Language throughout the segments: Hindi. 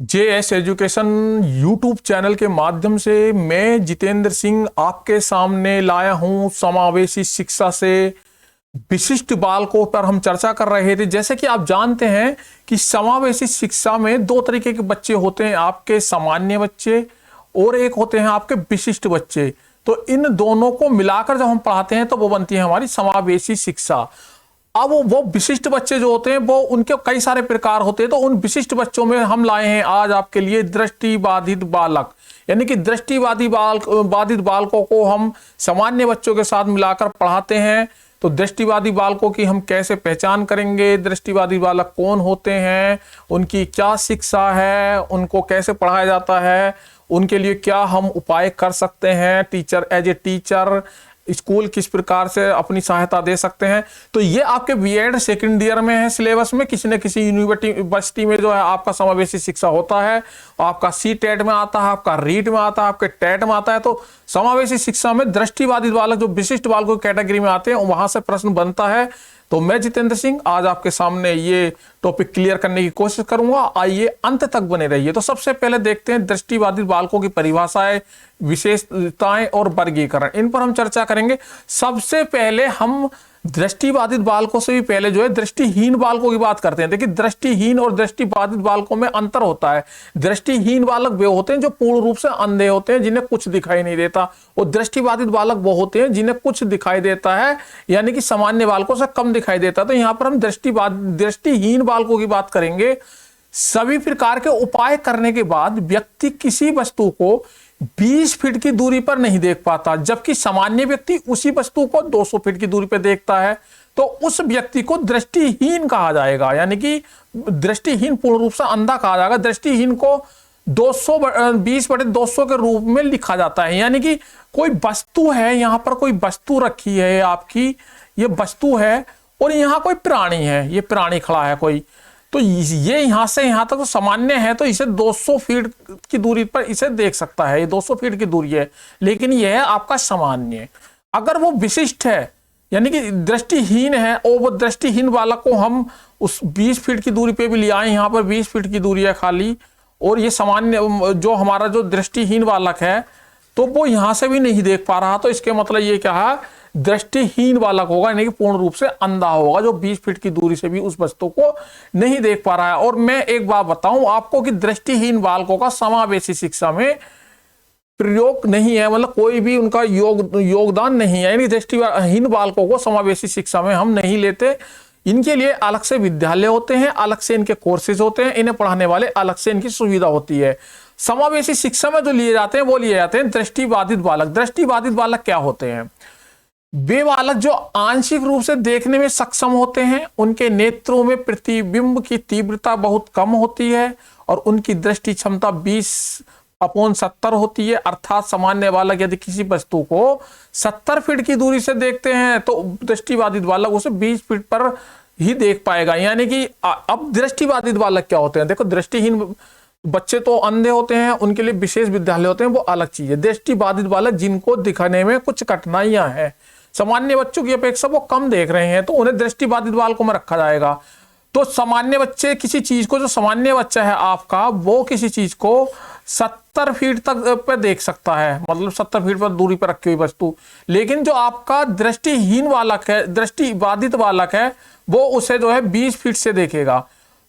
JS एजुकेशन यूट्यूब चैनल के माध्यम से मैं जितेंद्र सिंह आपके सामने लाया हूं समावेशी शिक्षा से विशिष्ट बालकों पर हम चर्चा कर रहे थे। जैसे कि आप जानते हैं कि समावेशी शिक्षा में दो तरीके के बच्चे होते हैं, आपके सामान्य बच्चे और एक होते हैं आपके विशिष्ट बच्चे। तो इन दोनों को मिलाकर जब हम पढ़ाते हैं तो वो बनती है हमारी समावेशी शिक्षा। अब वो विशिष्ट बच्चे जो होते हैं वो उनके कई सारे प्रकार होते हैं। तो उन विशिष्ट बच्चों में हम लाए हैं आज आपके लिए दृष्टिबाधित बालक, यानी कि बाधित बालकों को हम सामान्य बच्चों के साथ मिलाकर पढ़ाते हैं। तो दृष्टिबाधित बालकों की हम कैसे पहचान करेंगे, दृष्टिबाधित बालक कौन होते हैं, उनकी क्या शिक्षा है, उनको कैसे पढ़ाया जाता है, उनके लिए क्या हम उपाय कर सकते हैं, teacher as a teacher school किस प्रकार से अपनी सहायता दे सकते हैं। तो ये आपके बीएड सेकंड ईयर में है सिलेबस में, किसी न किसी यूनिवर्सिटी में जो है आपका समावेशी शिक्षा होता है। आपका सी टेट में आता है, आपका रीट में आता है, आपके टेट में आता है। तो समावेशी शिक्षा में दृष्टिबाधित बालक जो विशिष्ट बालकों की कैटेगरी में आते हैं वहां से प्रश्न बनता है। तो मैं जितेंद्र सिंह आज आपके सामने ये टॉपिक क्लियर करने की कोशिश करूंगा। आइए अंत तक बने रहिए। तो सबसे पहले देखते हैं दृष्टिबाधित बालकों की परिभाषाएं, विशेषताएं और वर्गीकरण, इन पर हम चर्चा करेंगे। सबसे पहले हम दृष्टिबाधित बालकों से भी पहले जो है दृष्टिहीन बालकों की बात करते हैं। देखिए दृष्टिहीन और दृष्टिबाधित बालकों में अंतर होता है। दृष्टिहीन बालक वे होते हैं जो पूर्ण रूप से अंधे होते हैं, जिन्हें कुछ दिखाई नहीं देता, और दृष्टिबाधित बालक वो होते हैं जिन्हें कुछ दिखाई देता है, यानी कि सामान्य बालकों से कम दिखाई देता है। तो यहां पर हम दृष्टिहीन बालकों की बात करेंगे। सभी प्रकार के उपाय करने के बाद व्यक्ति किसी वस्तु को 20 फीट की दूरी पर नहीं देख पाता, जबकि सामान्य व्यक्ति उसी वस्तु को 200 फीट की दूरी पर देखता है। तो उस व्यक्ति को दृष्टिहीन कहा जाएगा, यानी कि दृष्टिहीन पूर्ण रूप से अंधा कहा जाएगा। दृष्टिहीन को 20/200 के रूप में लिखा जाता है, यानी कि कोई वस्तु है, यहां पर कोई वस्तु रखी है आपकी, ये वस्तु है और यहां कोई प्राणी है, ये प्राणी खड़ा है कोई। तो ये यहां से यहां तक तो सामान्य है, तो इसे 200 फीट की दूरी पर इसे देख सकता है, ये 200 फीट की दूरी है, लेकिन यह है आपका सामान्य। अगर वो विशिष्ट है यानी कि दृष्टिहीन है और वो दृष्टिहीन बालक को हम उस 20 फीट की दूरी पे भी ले आए, यहां पर 20 फीट की दूरी है खाली, और ये सामान्य जो हमारा जो दृष्टिहीन बालक है तो वो यहां से भी नहीं देख पा रहा। तो इसके मतलब ये क्या है, दृष्टिहीन बालक होगा, यानी कि पूर्ण रूप से अंधा होगा, जो 20 फीट की दूरी से भी उस वस्तु को नहीं देख पा रहा है। और मैं एक बात बताऊं आपको कि दृष्टिहीन बालकों का समावेशी शिक्षा में प्रयोग नहीं है, मतलब कोई भी उनका योगदान नहीं है, यानी दृष्टिहीन बालकों को समावेशी शिक्षा में हम नहीं लेते। इनके लिए अलग से विद्यालय होते हैं, अलग से इनके कोर्सेज होते हैं, इन्हें पढ़ाने वाले अलग से इनकी सुविधा होती है। समावेशी शिक्षा में जो लिए जाते हैं वो लिए जाते हैं दृष्टिबाधित बालक। दृष्टिबाधित बालक क्या होते हैं? वे बालक जो आंशिक रूप से देखने में सक्षम होते हैं, उनके नेत्रों में प्रतिबिंब की तीव्रता बहुत कम होती है और उनकी दृष्टि क्षमता 20/70 होती है। अर्थात सामान्य बालक यदि किसी वस्तु को 70 फीट की दूरी से देखते हैं तो दृष्टिबाधित बालक उसे 20 फीट पर ही देख पाएगा। यानी कि अब दृष्टिबाधित बालक क्या होते हैं? देखो, दृष्टिहीन बच्चे तो अंधे होते हैं, उनके लिए विशेष विद्यालय होते हैं, वो अलग चीज है। दृष्टिबाधित बालक जिनको दिखाने में कुछ कठिनाइयां हैं, सामान्य बच्चों की अपेक्षा वो कम देख रहे हैं, तो उन्हें दृष्टिबाधित बालकों में रखा जाएगा। तो सामान्य बच्चे किसी चीज को, जो सामान्य बच्चा है आपका, वो किसी चीज को 70 फीट तक पे देख सकता है, मतलब 70 फीट पर दूरी पर रखी हुई वस्तु। लेकिन जो आपका दृष्टिहीन बालक है, दृष्टिबाधित बालक है, वो उसे जो है 20 फीट से देखेगा,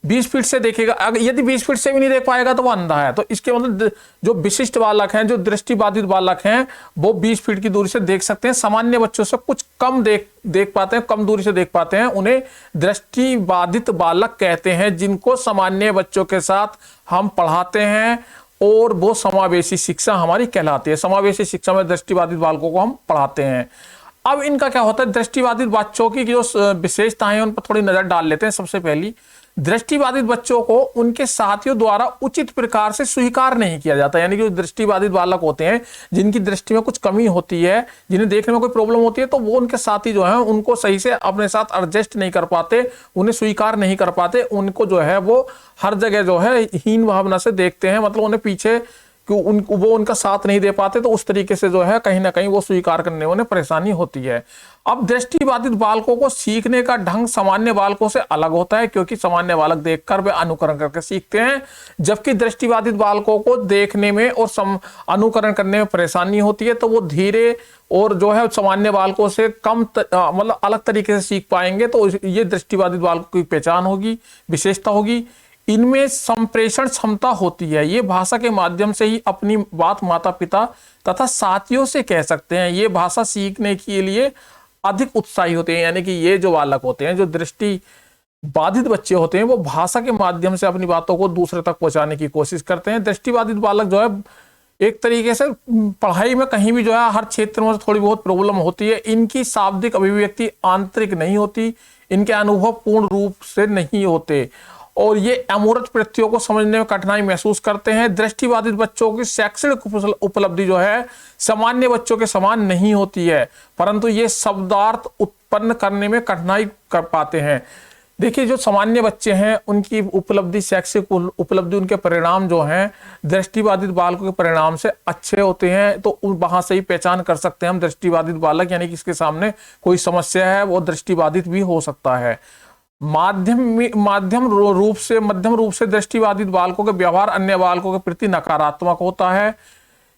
20 फीट से देखेगा। अगर यदि 20 फीट से भी नहीं देख पाएगा तो वो अंधा है। तो इसके मतलब जो विशिष्ट बालक हैं, जो दृष्टिबाधित बालक हैं, वो 20 फीट की दूरी से देख सकते हैं। सामान्य बच्चों से कुछ कम देख पाते हैं, कम दूरी से देख पाते हैं, उन्हें दृष्टिबाधित बालक कहते हैं, जिनको सामान्य बच्चों के साथ हम पढ़ाते हैं और वो समावेशी शिक्षा हमारी कहलाती है। समावेशी शिक्षा में दृष्टिबाधित बालकों को हम पढ़ाते हैं। अब इनका क्या होता है, दृष्टिबाधित बच्चों की जो विशेषताएं हैं उन पर थोड़ी नजर डाल लेते हैं। सबसे पहली, दृष्टिबाधित बच्चों को उनके साथियों द्वारा उचित प्रकार से स्वीकार नहीं किया जाता। यानी कि जो दृष्टिबाधित बालक होते हैं, जिनकी दृष्टि में कुछ कमी होती है, जिन्हें देखने में कोई प्रॉब्लम होती है, तो वो उनके साथी जो है उनको सही से अपने साथ एडजस्ट नहीं कर पाते, उन्हें स्वीकार नहीं कर पाते, उनको जो है वो हर जगह जो है हीन भावना से देखते हैं, मतलब उन्हें पीछे कि वो उनका साथ नहीं दे पाते, तो उस तरीके से जो है कहीं ना कहीं वो स्वीकार करने में उन्हें परेशानी होती है। अब दृष्टिबाधित बालकों को सीखने का ढंग सामान्य बालकों से अलग होता है, क्योंकि सामान्य बालक देखकर वे अनुकरण करके सीखते हैं, जबकि दृष्टिबाधित बालकों को देखने में और अनुकरण करने में परेशानी होती है, तो वो धीरे और जो है सामान्य बालकों से कम मतलब अलग तरीके से सीख पाएंगे। तो ये दृष्टिबाधित बालकों की पहचान होगी, विशेषता होगी। इनमें संप्रेषण क्षमता होती है, ये भाषा के माध्यम से ही अपनी बात माता पिता तथा साथियों से कह सकते हैं। ये भाषा सीखने के लिए अधिक उत्साही होते हैं, यानी कि ये जो बालक होते हैं, जो दृष्टि बाधित बच्चे होते हैं, वो भाषा के माध्यम से अपनी बातों को दूसरे तक पहुंचाने की कोशिश करते हैं। दृष्टिबाधित बालक जो है एक तरीके से पढ़ाई में कहीं भी जो है हर क्षेत्र में थोड़ी बहुत प्रॉब्लम होती है। इनकी शाब्दिक अभिव्यक्ति आंतरिक नहीं होती, इनके अनुभव पूर्ण रूप से नहीं होते और ये अमूर्त प्रत्ययों को समझने में कठिनाई महसूस करते हैं। दृष्टिबाधित बच्चों की शैक्षणिक उपलब्धि जो है सामान्य बच्चों के समान नहीं होती है, परंतु ये शब्दार्थ उत्पन्न करने में कठिनाई कर पाते हैं। देखिए, जो सामान्य बच्चे हैं उनकी उपलब्धि, शैक्षिक उपलब्धि, उनके परिणाम जो हैं दृष्टिबाधित बालकों के परिणाम से अच्छे होते हैं, तो वहां से ही पहचान कर सकते हैं हम दृष्टिबाधित बालक, यानी कि इसके सामने कोई समस्या है, वो दृष्टिबाधित भी हो सकता है। मध्यम रूप से दृष्टिबाधित बालकों के व्यवहार अन्य बालकों के प्रति नकारात्मक होता है,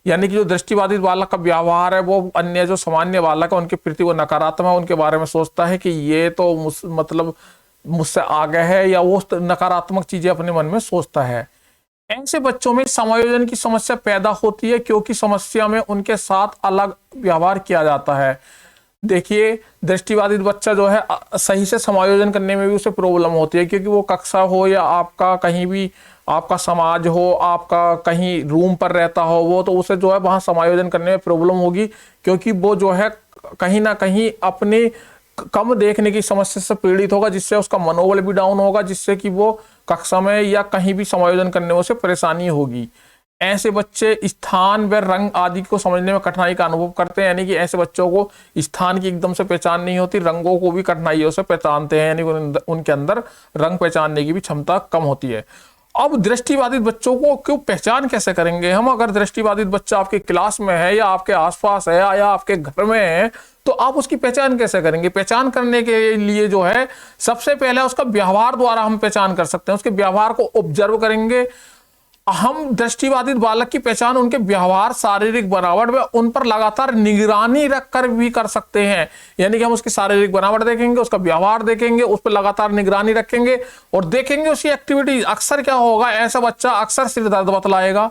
यानी कि जो दृष्टिबाधित बालक का व्यवहार है वो अन्य जो सामान्य बालक है उनके प्रति वो नकारात्मक है, उनके बारे में सोचता है कि ये तो मतलब मुझसे आगे है, या वो नकारात्मक चीजें अपने मन में सोचता है। ऐसे बच्चों में समायोजन की समस्या पैदा होती है, क्योंकि समस्या में उनके साथ अलग व्यवहार किया जाता है। देखिए, दृष्टिबाधित बच्चा जो है सही से समायोजन करने में भी उसे प्रॉब्लम होती है, क्योंकि वो कक्षा हो या आपका कहीं भी आपका समाज हो, आपका कहीं रूम पर रहता हो, वो तो उसे जो है वहां समायोजन करने में प्रॉब्लम होगी, क्योंकि वो जो है कहीं ना कहीं अपने कम देखने की समस्या से पीड़ित होगा, जिससे उसका मनोबल भी डाउन होगा, जिससे कि वो कक्षा में या कहीं भी समायोजन करने में उसे परेशानी होगी। ऐसे बच्चे स्थान व रंग आदि को समझने में कठिनाई का अनुभव करते हैं, यानी कि ऐसे बच्चों को स्थान की एकदम से पहचान नहीं होती, रंगों को भी कठिनाइयों से पहचानते हैं, यानी उनके अंदर रंग पहचानने की भी क्षमता कम होती है। अब दृष्टिबाधित बच्चों को क्यों पहचान कैसे करेंगे हम? अगर दृष्टिबाधित बच्चा आपके क्लास में है या आपके आसपास है या आपके घर में है, तो आप उसकी पहचान कैसे करेंगे? पहचान करने के लिए जो है सबसे पहले उसका व्यवहार द्वारा हम पहचान कर सकते हैं। उसके व्यवहार को ऑब्जर्व करेंगे हम। दृष्टिबाधित बालक की पहचान उनके व्यवहार, शारीरिक बनावट व उन पर लगातार निगरानी रखकर भी कर सकते हैं, यानी कि हम उसकी शारीरिक बनावट देखेंगे, उसका व्यवहार देखेंगे, उस पर लगातार निगरानी रखेंगे और देखेंगे उसकी एक्टिविटी। अक्सर क्या होगा, ऐसा बच्चा अक्सर सिर दर्द बतलाएगा,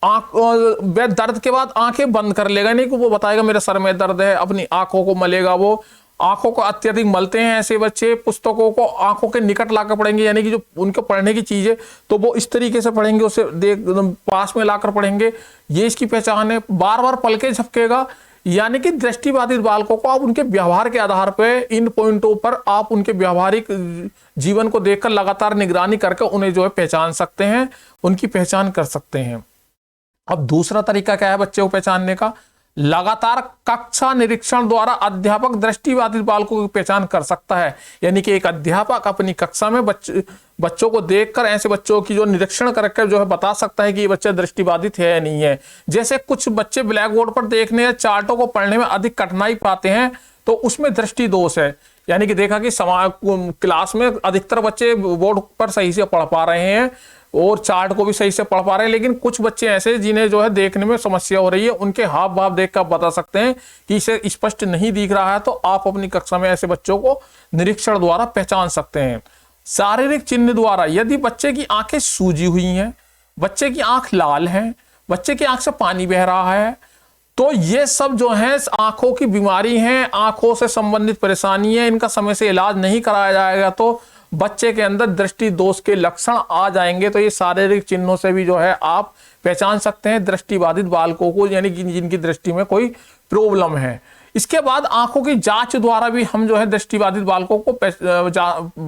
दर्द के बाद आंखें बंद कर लेगा, नहीं कि वो बताएगा मेरे सर में दर्द है, अपनी आंखों को मलेगा, वो आंखों को अत्यधिक मलते हैं ऐसे बच्चे। पुस्तकों को आंखों के निकट लाकर पढ़ेंगे, यानी कि जो उनको पढ़ने की चीज है तो वो इस तरीके से पढ़ेंगे, उसे देख पास में लाकर पढ़ेंगे, ये इसकी पहचान है। बार बार पलके झपकेगा, यानी कि दृष्टिबाधित बालकों को आप उनके व्यवहार के आधार पर, इन पॉइंटों पर आप उनके व्यवहारिक जीवन को देखकर लगातार निगरानी करके उन्हें जो है पहचान सकते हैं, उनकी पहचान कर सकते हैं। अब दूसरा तरीका क्या है बच्चे को पहचानने का? लगातार कक्षा निरीक्षण द्वारा अध्यापक दृष्टिबाधित बालकों की पहचान कर सकता है, यानी कि एक अध्यापक अपनी कक्षा में बच्चों को देखकर ऐसे बच्चों की जो निरीक्षण करके जो है बता सकता है कि ये बच्चा दृष्टिबाधित है या नहीं है। जैसे कुछ बच्चे ब्लैक बोर्ड पर देखने या चार्टों को पढ़ने में अधिक कठिनाई पाते हैं, तो उसमें दृष्टि दोष है, यानी कि देखा कि क्लास में अधिकतर बच्चे बोर्ड पर सही से पढ़ पा रहे हैं और चार्ट को भी सही से पढ़ पा रहे हैं, लेकिन कुछ बच्चे ऐसे जिन्हें जो है देखने में समस्या हो रही है, उनके हाव भाव देखकर बता सकते हैं कि इसे स्पष्ट नहीं दिख रहा है, तो आप अपनी कक्षा में ऐसे बच्चों को निरीक्षण द्वारा पहचान सकते हैं। शारीरिक चिन्ह द्वारा, यदि बच्चे की आंखें सूजी हुई हैं, बच्चे की आंख लाल है, बच्चे की आंख से पानी बह रहा है, तो ये सब जो है आंखों की बीमारी है, आंखों से संबंधित परेशानी है, इनका समय से इलाज नहीं कराया जाएगा तो बच्चे के अंदर दृष्टि दोष के लक्षण आ जाएंगे। तो ये शारीरिक चिन्हों से भी जो है आप पहचान सकते हैं दृष्टिबाधित बालकों को, यानी कि जिनकी दृष्टि में कोई प्रॉब्लम है। इसके बाद आंखों की जांच द्वारा भी हम जो है दृष्टिबाधित बालकों को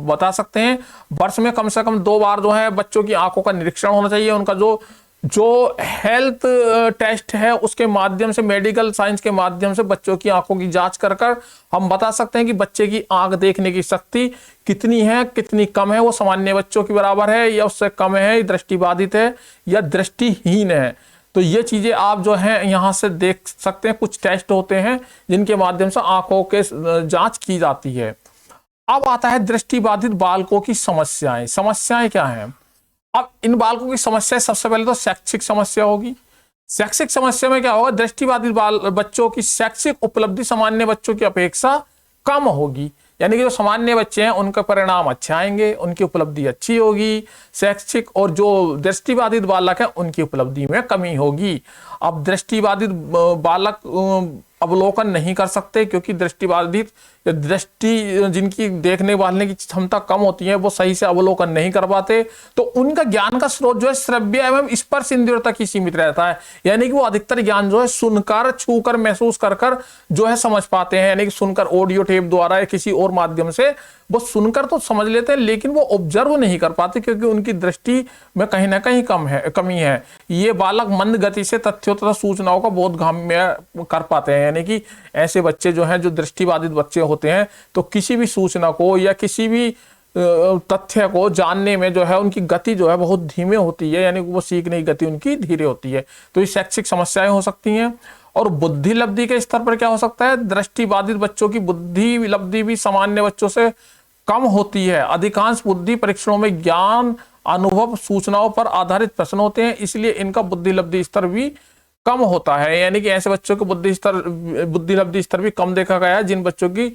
बता सकते हैं। वर्ष में कम से कम 2 बार जो है बच्चों की आंखों का निरीक्षण होना चाहिए। उनका जो हेल्थ टेस्ट है उसके माध्यम से, मेडिकल साइंस के माध्यम से बच्चों की आंखों की जांच कर हम बता सकते हैं कि बच्चे की आंख देखने की शक्ति कितनी है, कितनी कम है, वो सामान्य बच्चों के बराबर है या उससे कम है, दृष्टिबाधित है या दृष्टिहीन है। तो ये चीजें आप जो है यहाँ से देख सकते हैं। कुछ टेस्ट होते हैं जिनके माध्यम से आंखों के जांच की जाती है। अब आता है दृष्टिबाधित बालकों की समस्याएं। समस्याएं क्या हैं? अब इन बालकों की समस्या सबसे पहले तो शैक्षिक समस्या होगी। शैक्षिक समस्या में क्या होगा? दृष्टिबाधित बच्चों की शैक्षिक उपलब्धि सामान्य बच्चों की अपेक्षा कम होगी। यानी कि जो सामान्य बच्चे हैं उनके परिणाम अच्छे आएंगे, उनकी उपलब्धि अच्छी होगी शैक्षिक, और जो दृष्टिबाधित बालक है उनकी उपलब्धि में कमी होगी। अब दृष्टिबाधित बालक अवलोकन नहीं कर सकते, क्योंकि दृष्टिबाधित दृष्टि जिनकी देखने वालने की क्षमता कम होती है वो सही से अवलोकन नहीं कर पाते, तो उनका ज्ञान का स्रोत जो है श्रव्य एवं स्पर्श इंद्रियों तक ही सीमित रहता है। यानी कि वो अधिकतर ज्ञान जो है सुनकर, छूकर, महसूस कर जो है समझ पाते हैं। यानी कि सुनकर ऑडियो टेप द्वारा या किसी और माध्यम से वो सुनकर तो समझ लेते हैं, लेकिन वो ऑब्जर्व नहीं कर पाते, क्योंकि उनकी दृष्टि में कहीं ना कहीं कमी है। ये बालक मंद गति से तथ्यों तथा सूचनाओं का बोधगम्य कर पाते हैं। यानी कि ऐसे बच्चे जो हैं, जो दृष्टिबाधित बच्चे होते हैं, तो किसी भी सूचना को या किसी भी तथ्य को जानने में जो है उनकी गति जो है बहुत धीमे होती है। यानी वो सीखने की गति उनकी धीरे होती है। तो ये शैक्षिक समस्याएं हो सकती हैं। और बुद्धि लब्धि के स्तर पर क्या हो सकता है? दृष्टिबाधित बच्चों की बुद्धि लब्धि भी सामान्य बच्चों से कम होती है। अधिकांश बुद्धि परीक्षणों में ज्ञान, अनुभव, सूचनाओं पर आधारित प्रश्न होते हैं, इसलिए इनका बुद्धि लब्धि स्तर भी कम होता है। यानी कि ऐसे बच्चों को बुद्धि लब्धि स्तर भी कम देखा गया है जिन बच्चों की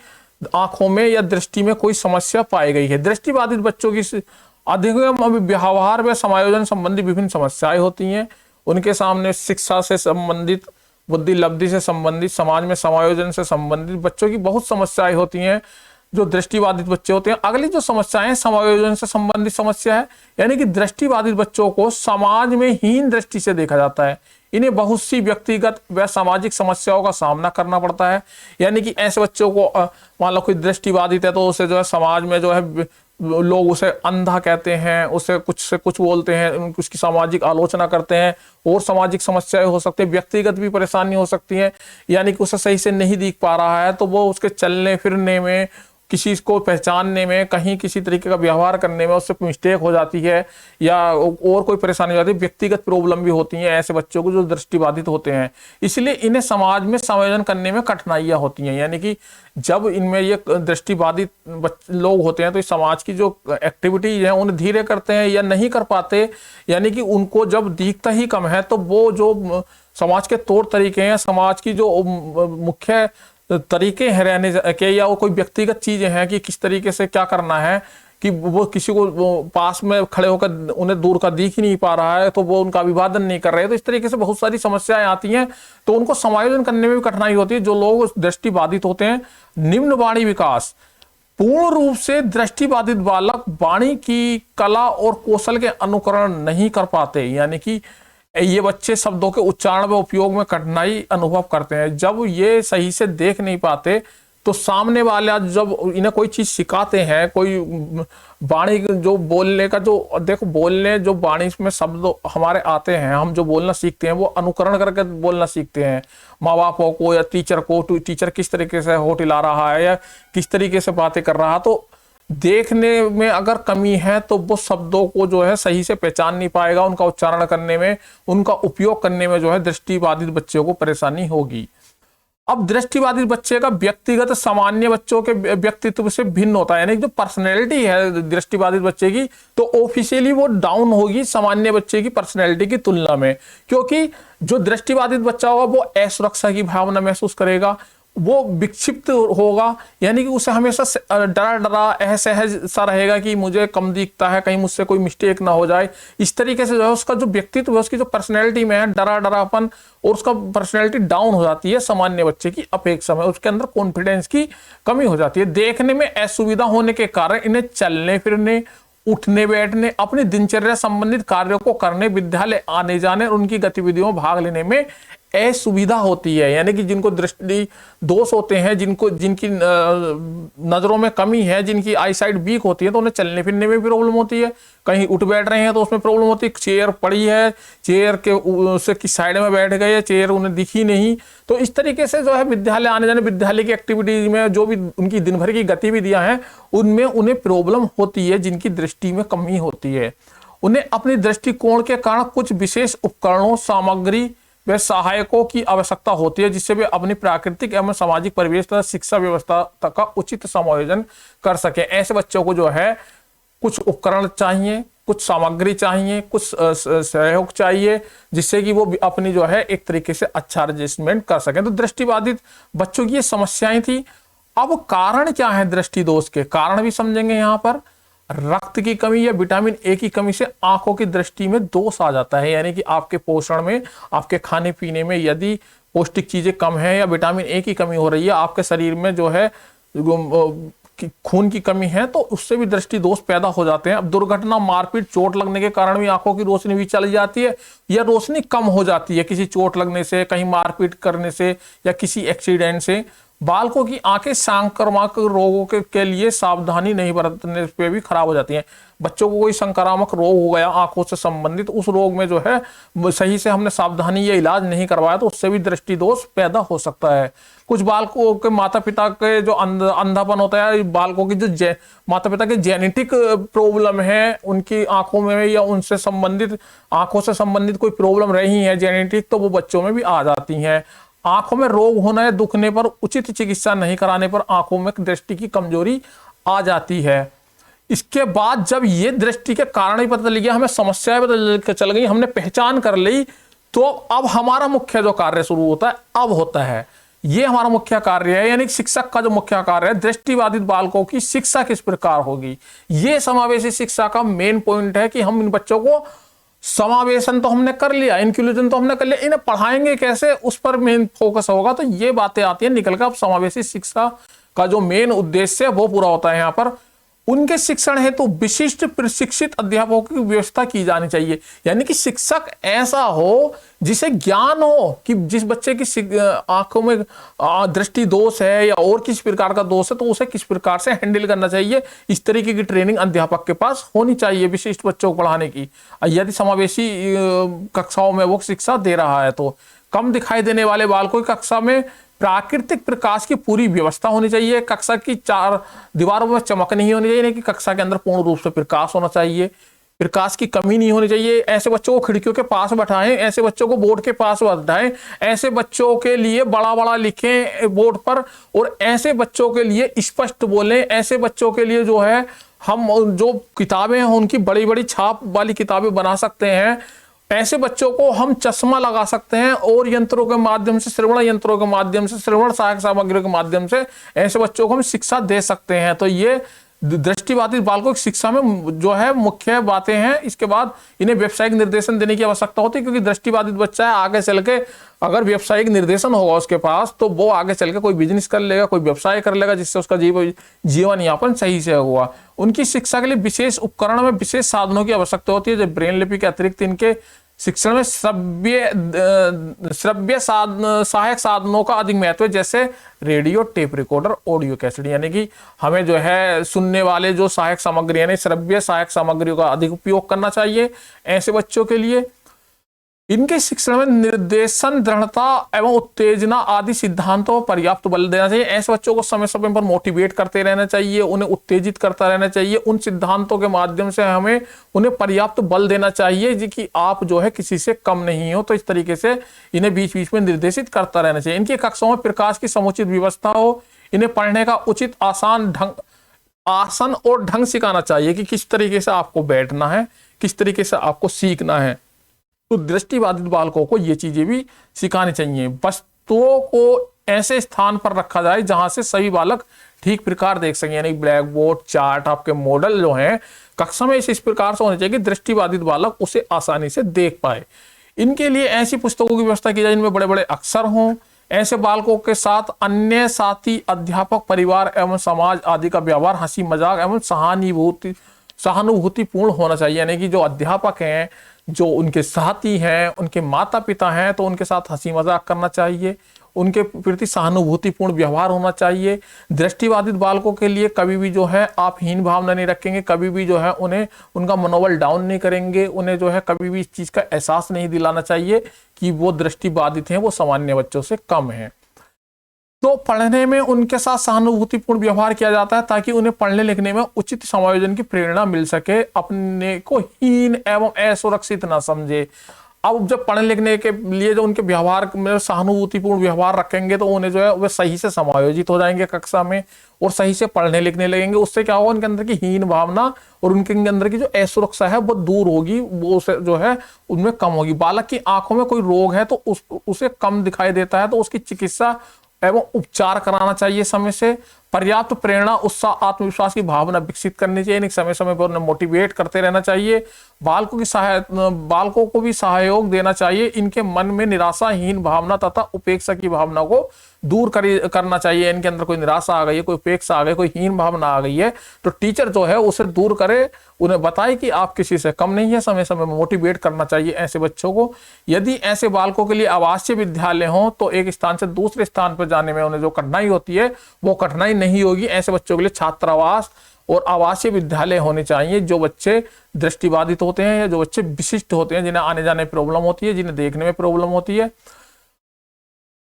आंखों में या दृष्टि में कोई समस्या पाई गई है। दृष्टिबाधित बच्चों की अधिगम व्यवहार व समायोजन संबंधी विभिन्न समस्याएं होती हैं। उनके सामने शिक्षा से संबंधित, बुद्धि लब्धि से संबंधित, समाज में समायोजन से संबंधित बच्चों की बहुत समस्याएं होती हैं जो दृष्टिबाधित बच्चे होते हैं। अगली जो समस्याएं समायोजन से संबंधित समस्या है, यानी कि दृष्टिबाधित बच्चों को समाज में हीन दृष्टि से देखा जाता है। इन्हें बहुत सी व्यक्तिगत व सामाजिक समस्याओं का सामना करना पड़ता है। यानी कि ऐसे बच्चों को मान लो कोई दृष्टिबाधित है तो उसे जो है समाज में जो है लोग उसे अंधा कहते हैं, उसे कुछ से कुछ बोलते हैं, उसकी सामाजिक आलोचना करते हैं, और सामाजिक समस्याएं हो सकती है, व्यक्तिगत भी परेशानी हो सकती है। यानी कि उसे सही से नहीं दिख पा रहा है तो वो उसके चलने फिरने में, किसी को पहचानने में, कहीं किसी तरीके का व्यवहार करने में उससे मिस्टेक हो जाती है, या और कोई परेशानी हो जाती है। व्यक्तिगत प्रॉब्लम भी होती हैं ऐसे बच्चों को जो दृष्टिबाधित होते हैं, इसलिए इन्हें समाज में समायोजन करने में कठिनाइयां होती हैं। यानी कि जब इनमें ये दृष्टिबाधित लोग होते हैं तो इस समाज की जो एक्टिविटीज है उन्हें धीरे करते हैं या नहीं कर पाते। यानी कि उनको जब दिखता ही कम है तो वो जो समाज के तौर तरीके हैं, समाज की जो मुख्य तरीके हैं रहने के, या वो कोई व्यक्तिगत चीजें हैं कि किस तरीके से क्या करना है, कि वो किसी को पास में खड़े होकर उन्हें दूर का दिख ही नहीं पा रहा है तो वो उनका अभिवादन नहीं कर रहे। तो इस तरीके से बहुत सारी समस्याएं आती हैं, तो उनको समायोजन करने में भी कठिनाई होती है। जो लोग दृष्टिबाधित होते हैं, निम्न वाणी विकास, पूर्ण रूप से दृष्टिबाधित बालक वाणी की कला और कौशल के अनुकरण नहीं कर पाते। यानी कि ये बच्चे शब्दों के उच्चारण व उपयोग में कठिनाई अनुभव करते हैं। जब ये सही से देख नहीं पाते तो सामने वाला जब इन्हें कोई चीज सिखाते हैं, कोई वाणी जो बोलने का, जो देखो बोलने जो वाणी में शब्द हमारे आते हैं, हम जो बोलना सीखते हैं वो अनुकरण करके बोलना सीखते हैं। माँ बापों को या टीचर को, टीचर किस तरीके से होठ हिला रहा है या किस तरीके से बातें कर रहा है, तो देखने में अगर कमी है तो वो शब्दों को जो है सही से पहचान नहीं पाएगा, उनका उच्चारण करने में, उनका उपयोग करने में जो है दृष्टिबाधित बच्चों को परेशानी होगी। अब दृष्टिबाधित बच्चे का व्यक्तिगत सामान्य बच्चों के व्यक्तित्व से भिन्न होता है। यानी जो पर्सनैलिटी है दृष्टिबाधित बच्चे की, तो ऑफिशियली वो डाउन होगी सामान्य बच्चे की पर्सनैलिटी की तुलना में, क्योंकि जो दृष्टिबाधित बच्चा होगा वो असुरक्षा की भावना महसूस करेगा, वो विक्षिप्त होगा। यानी कि उसे हमेशा डरा डरा असहज सा रहेगा कि मुझे कम दिखता है, कहीं मुझसे कोई मिस्टेक ना हो जाए। इस तरीके से जो है उसका जो व्यक्तित्व है, उसकी जो पर्सनैलिटी में है डरा डरापन, और उसका पर्सनैलिटी डाउन हो जाती है सामान्य बच्चे की अपेक्षा में। उसके अंदर कॉन्फिडेंस की कमी हो जाती है। देखने में असुविधा होने के कारण इन्हें चलने फिरने, उठने बैठने, अपनी दिनचर्या संबंधित कार्यों को करने, विद्यालय आने जाने और उनकी गतिविधियों में भाग लेने में असुविधा होती है। यानी कि जिनको दृष्टि दोष होते हैं, जिनकी नजरों में कमी है, जिनकी आई साइट वीक होती है, तो उन्हें चलने फिरने में भी प्रॉब्लम होती है। कहीं उठ बैठ रहे हैं तो उसमें प्रॉब्लम होती है। चेयर पड़ी है, चेयर के उससे की साइड में बैठ गए, चेयर उन्हें दिखी नहीं। तो इस तरीके से जो है विद्यालय आने जाने, विद्यालय की एक्टिविटीज में जो भी उनकी दिन भर की गतिविधियां हैं उनमें उन्हें प्रॉब्लम होती है, जिनकी दृष्टि में कमी होती है। उन्हें अपनी दृष्टिकोण के कारण कुछ विशेष उपकरणों, सामग्री व सहायकों की आवश्यकता होती है, जिससे वे अपनी प्राकृतिक एवं सामाजिक परिवेश तथा शिक्षा व्यवस्था तक का उचित समायोजन कर सके। ऐसे बच्चों को जो है कुछ उपकरण चाहिए, कुछ सामग्री चाहिए, कुछ सहयोग चाहिए, जिससे कि वो अपनी जो है एक तरीके से अच्छा एडजस्टमेंट कर सकें। तो दृष्टिबाधित बच्चों की ये समस्याएं थी। अब कारण क्या है दृष्टि दोष के? कारण भी समझेंगे यहाँ पर। रक्त की कमी या विटामिन ए की कमी से आंखों की दृष्टि में दोष आ जाता है, यानी कि आपके पोषण में, आपके खाने पीने में यदि पौष्टिक चीजें कम है या विटामिन ए की कमी हो रही है, आपके शरीर में जो है खून की कमी है, तो उससे भी दृष्टि दोष पैदा हो जाते हैं। अब दुर्घटना, मारपीट, चोट लगने के कारण भी आंखों की रोशनी भी चली जाती है या रोशनी कम हो जाती है, किसी चोट लगने से, कहीं मारपीट करने से या किसी एक्सीडेंट से। बालकों की आंखें संक्रामक रोगों के लिए सावधानी नहीं बरतने पे भी खराब हो जाती हैं। बच्चों को कोई संक्रामक रोग हो गया आंखों से संबंधित, उस रोग में जो है सही से हमने सावधानी या इलाज नहीं करवाया, तो उससे भी दृष्टि दोष पैदा हो सकता है। कुछ बालकों के माता पिता के जो अंधापन होता है, बालकों की जो माता पिता के जेनेटिक प्रॉब्लम है, उनकी आंखों में या उनसे संबंधित आंखों से संबंधित कोई प्रॉब्लम रही है जेनेटिक, तो वो बच्चों में भी आ जाती हैं। आंखों में रोग होने या दुखने पर उचित चिकित्सा नहीं कराने पर आंखों में दृष्टि की कमजोरी आ जाती है। इसके बाद जब ये दृष्टि के कारण ही पता चल गया, हमें समस्याएं पता चल गई, हमने पहचान कर ली, तो अब हमारा मुख्य जो कार्य शुरू होता है, अब होता है ये हमारा मुख्य कार्य है, यानी शिक्षक का जो मुख्य कार्य है, दृष्टिबाधित बालकों की शिक्षा किस प्रकार होगी। ये समावेशी शिक्षा का मेन पॉइंट है कि हम इन बच्चों को, समावेशन तो हमने कर लिया, इंक्लूजन तो हमने कर लिया, इन्हें पढ़ाएंगे कैसे, उस पर मेन फोकस होगा। तो ये बातें आती है निकल कर। अब समावेशी शिक्षा का जो मेन उद्देश्य है वो पूरा होता है। यहाँ पर उनके शिक्षण हेतु तो विशिष्ट प्रशिक्षित अध्यापकों की व्यवस्था की जानी चाहिए, यानी कि शिक्षक ऐसा हो जिसे ज्ञान हो कि जिस बच्चे की आंखों में दृष्टि दोष है या और किस प्रकार का दोष है, तो उसे किस प्रकार से हैंडल करना चाहिए, इस तरीके की ट्रेनिंग अध्यापक के पास होनी चाहिए विशिष्ट बच्चों को पढ़ाने की। यदि समावेशी कक्षाओं में वो शिक्षा दे रहा है, तो कम दिखाई देने वाले बालकों की कक्षा में प्राकृतिक प्रकाश की पूरी व्यवस्था होनी चाहिए। कक्षा की चार दीवारों में चमक नहीं होनी चाहिए, कि कक्षा के अंदर पूर्ण रूप से प्रकाश होना चाहिए, प्रकाश की कमी नहीं होनी चाहिए। ऐसे बच्चों को खिड़कियों के पास बैठाएं, ऐसे बच्चों को बोर्ड के पास बैठाएं, ऐसे बच्चों के लिए बड़ा बड़ा लिखें बोर्ड पर, और ऐसे बच्चों के लिए स्पष्ट बोलें। ऐसे बच्चों के लिए जो है हम जो किताबें हैं उनकी बड़ी बड़ी छाप वाली किताबें बना सकते हैं। ऐसे बच्चों को हम चश्मा लगा सकते हैं, और यंत्रों के माध्यम से, श्रवण यंत्रों के माध्यम से, श्रवण सहायक सामग्रियों के माध्यम से ऐसे बच्चों को हम शिक्षा दे सकते हैं। तो ये दृष्टिबाधित बालकों की शिक्षा में जो है मुख्य बातें हैं। इसके बाद इन्हें व्यावसायिक निर्देशन देने की आवश्यकता होती है, क्योंकि दृष्टिबाधित बच्चा है, आगे चल के अगर व्यावसायिक निर्देशन होगा उसके पास, तो वो आगे चल के कोई बिजनेस कर लेगा, कोई व्यवसाय कर लेगा, जिससे उसका जीवन यापन सही से हुआ। उनकी शिक्षा के लिए विशेष उपकरण में विशेष साधनों की आवश्यकता होती है। जब ब्रेन लिपि के अतिरिक्त इनके शिक्षण में श्रव्य सहायक साधनों का अधिक महत्व है, जैसे radio, tape recorder, audio cassette, यानी कि हमें जो है सुनने वाले जो सहायक सामग्री यानी श्रव्य सहायक सामग्रियों का अधिक उपयोग करना चाहिए ऐसे बच्चों के लिए। इनके शिक्षण में निर्देशन, दृढ़ता एवं उत्तेजना आदि सिद्धांतों पर पर्याप्त बल देना चाहिए। ऐसे बच्चों को समय समय पर मोटिवेट करते रहना चाहिए, उन्हें उत्तेजित करता रहना चाहिए। उन सिद्धांतों के माध्यम से हमें उन्हें पर्याप्त बल देना चाहिए जी कि आप जो है किसी से कम नहीं हो। तो इस तरीके से इन्हें बीच बीच में निर्देशित करता रहना चाहिए। इनकी कक्षाओं में प्रकाश की समुचित व्यवस्था हो। इन्हें पढ़ने का उचित आसन और ढंग सिखाना चाहिए कि किस तरीके से आपको बैठना है, किस तरीके से आपको सीखना है। तो दृष्टिबाधित बालकों को ये चीजें भी सिखानी चाहिए। वस्तुओं को ऐसे स्थान पर रखा जाए जहां से सभी बालक ठीक प्रकार देख सकें, यानी ब्लैक बोर्ड, चार्ट, आपके मॉडल जो हैं कक्षा में इस प्रकार से होने चाहिए कि दृष्टिबाधित बालक उसे आसानी से देख पाए। इनके लिए ऐसी पुस्तकों की व्यवस्था की जाए जिनमें बड़े बड़े अक्षर हों। ऐसे बालकों के साथ अन्य साथी, अध्यापक, परिवार एवं समाज आदि का व्यवहार हंसी मजाक एवं सहानुभूतिपूर्ण होना चाहिए, यानी कि जो अध्यापक हैं, जो उनके साथी हैं, उनके माता पिता हैं, तो उनके साथ हंसी मजाक करना चाहिए, उनके प्रति सहानुभूतिपूर्ण व्यवहार होना चाहिए। दृष्टिबाधित बालकों के लिए कभी भी जो है आप हीन भावना नहीं रखेंगे, कभी भी जो है उन्हें उनका मनोबल डाउन नहीं करेंगे, उन्हें जो है कभी भी इस चीज का एहसास नहीं दिलाना चाहिए कि वो दृष्टिबाधित हैं, वो सामान्य बच्चों से कम हैं। तो पढ़ने में उनके साथ सहानुभूतिपूर्ण व्यवहार किया जाता है ताकि उन्हें पढ़ने लिखने में उचित समायोजन की प्रेरणा मिल सके, अपने को हीन एवं असुरक्षित ना समझे। अब जब पढ़ने लिखने के लिए जो उनके व्यवहार में सहानुभूतिपूर्ण व्यवहार रखेंगे तो उन्हें जो है वे सही से समायोजित हो जाएंगे कक्षा में और सही से पढ़ने लिखने लगेंगे। उससे क्या होगा, उनके अंदर की हीन भावना और उनके अंदर की जो असुरक्षा है वो दूर होगी, वो जो है उनमें कम होगी। बालक की आंखों में कोई रोग है तो उसे कम दिखाई देता है तो उसकी चिकित्सा एवं उपचार कराना चाहिए समय से। पर्याप्त प्रेरणा, उत्साह, आत्मविश्वास की भावना विकसित करनी चाहिए, समय समय पर उन्हें मोटिवेट करते रहना चाहिए। बालकों को भी सहयोग देना चाहिए। इनके मन में निराशाहीन भावना तथा उपेक्षा की भावना को दूर करना चाहिए। इनके अंदर कोई निराशा आ गई है, कोई उपेक्षा आ गई, कोई हीन भावना आ गई है तो टीचर जो है उसे दूर करे, उन्हें बताए कि आप किसी से कम नहीं है। समय समय में मोटिवेट करना चाहिए ऐसे बच्चों को। यदि ऐसे बालकों के लिए आवासीय विद्यालय हो तो एक स्थान से दूसरे स्थान पर जाने में उन्हें जो कठिनाई होती है वो कठिनाई नहीं होगी। ऐसे बच्चों के लिए छात्रावास और आवासीय विद्यालय होने चाहिए। जो बच्चे दृष्टिबाधित होते हैं या जो बच्चे विशिष्ट होते हैं, जिन्हें आने जाने में प्रॉब्लम होती है, जिन्हें देखने में प्रॉब्लम होती है।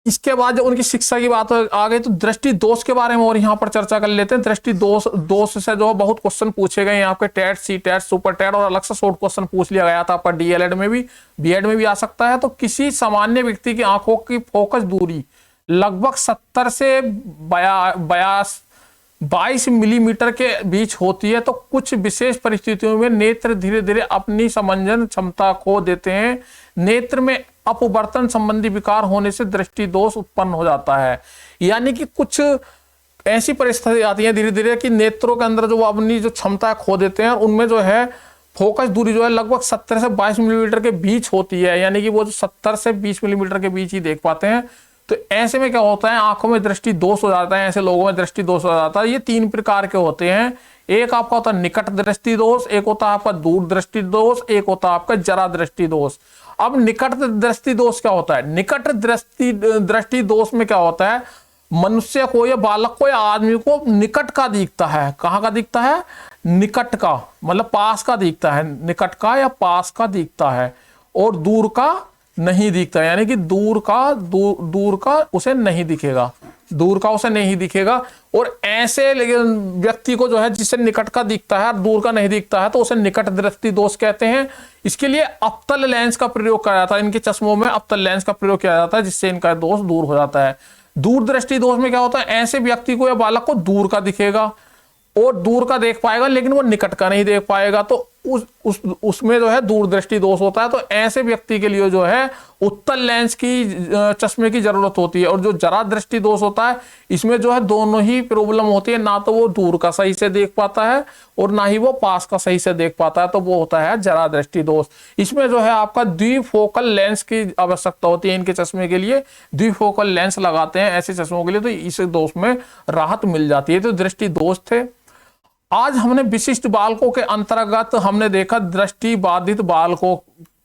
इसके बाद जब उनकी शिक्षा की बात आ गई तो दृष्टि दोष के बारे में और यहाँ पर चर्चा कर लेते हैं। दृष्टि दोष से जो बहुत क्वेश्चन पूछे गए आपके TET, C TET, super TET और अलग से शॉर्ट क्वेश्चन पूछ लिया गया था आपका डीएलएड में भी, बीएड में भी आ सकता है। तो किसी सामान्य व्यक्ति की आंखों की फोकस दूरी लगभग 70 से 22 मिलीमीटर के बीच होती है। तो कुछ विशेष परिस्थितियों में नेत्र धीरे धीरे अपनी समंजन क्षमता खो देते हैं। नेत्र में अपवर्तन संबंधी विकार होने से दृष्टि दोष उत्पन्न हो जाता है। यानी कि कुछ ऐसी परिस्थिति आती है धीरे धीरे कि नेत्रों के अंदर जो वो अपनी जो क्षमता खो देते हैं और उनमें जो है फोकस दूरी जो है लगभग 70 से 22 मिलीमीटर के बीच होती है। यानी कि वो जो 70 से 20 मिलीमीटर के बीच ही देख पाते हैं। तो ऐसे में क्या होता है, आंखों में दृष्टि दोष हो जाता है। ऐसे लोगों में दृष्टि दोष हो जाता है। ये 3 प्रकार के होते हैं। एक आपका होता है निकट दृष्टि दोष, एक होता है आपका दूर दृष्टि दोष, एक होता है आपका जरा दृष्टि दोष। अब निकट दृष्टि दोष क्या होता है? निकट दृष्टि दोष में क्या होता है, मनुष्य को या बालक को या आदमी को निकट का दिखता है। कहाँ का दिखता है? निकट का, मतलब पास का दिखता है। निकट का या पास का दिखता है और दूर का नहीं दिखता। यानी कि दूर का उसे नहीं दिखेगा, दूर का उसे नहीं दिखेगा। और ऐसे व्यक्ति को जो है जिसे निकट का दिखता है और दूर का नहीं दिखता है तो उसे निकट दृष्टि दोष कहते हैं। इसके लिए अवतल लेंस का प्रयोग किया जाता है। इनके चश्मों में अवतल लेंस का प्रयोग किया जाता है जिससे इनका दोष दूर हो जाता है। दूर दृष्टि दोष में क्या होता है, ऐसे व्यक्ति को या बालक को दूर का दिखेगा और दूर का देख पाएगा लेकिन वो निकट का नहीं देख पाएगा, तो उसमें जो है दूर दृष्टि दोष होता है। तो ऐसे व्यक्ति के लिए जो है उत्तल लेंस की चश्मे की जरूरत होती है। और जो जरा दृष्टि दोष होता है इसमें जो है दोनों ही प्रॉब्लम होती है, ना तो वो दूर का सही से देख पाता है और ना ही वो पास का सही से देख पाता है, तो वो होता है जरा दृष्टि दोष। इसमें जो है आपका द्विफोकल लेंस की आवश्यकता होती है। इनके चश्मे के लिए द्विफोकल लेंस लगाते हैं ऐसे चश्मों के लिए, तो इस दोष में राहत मिल जाती है। तो दृष्टि दोष थे। आज हमने विशिष्ट बालकों के अंतर्गत हमने देखा दृष्टि बाधित बालकों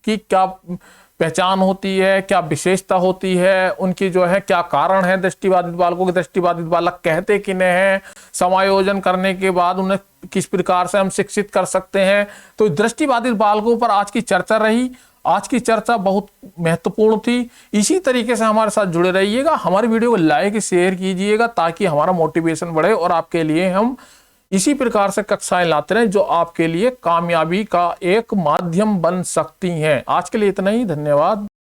की क्या पहचान होती है, क्या विशेषता होती है, उनकी जो है क्या कारण है दृष्टिबाधित बालकों के, दृष्टिबाधित बालक कहते किन्हें हैं, समायोजन करने के बाद उन्हें किस प्रकार से हम शिक्षित कर सकते हैं। तो दृष्टिबाधित बालकों पर आज की चर्चा रही। आज की चर्चा बहुत महत्वपूर्ण थी। इसी तरीके से हमारे साथ जुड़े रहिएगा। हमारी वीडियो को लाइक शेयर कीजिएगा ताकि हमारा मोटिवेशन बढ़े और आपके लिए हम इसी प्रकार से कक्षाएं लाते रहें जो आपके लिए कामयाबी का एक माध्यम बन सकती हैं। आज के लिए इतना ही, धन्यवाद।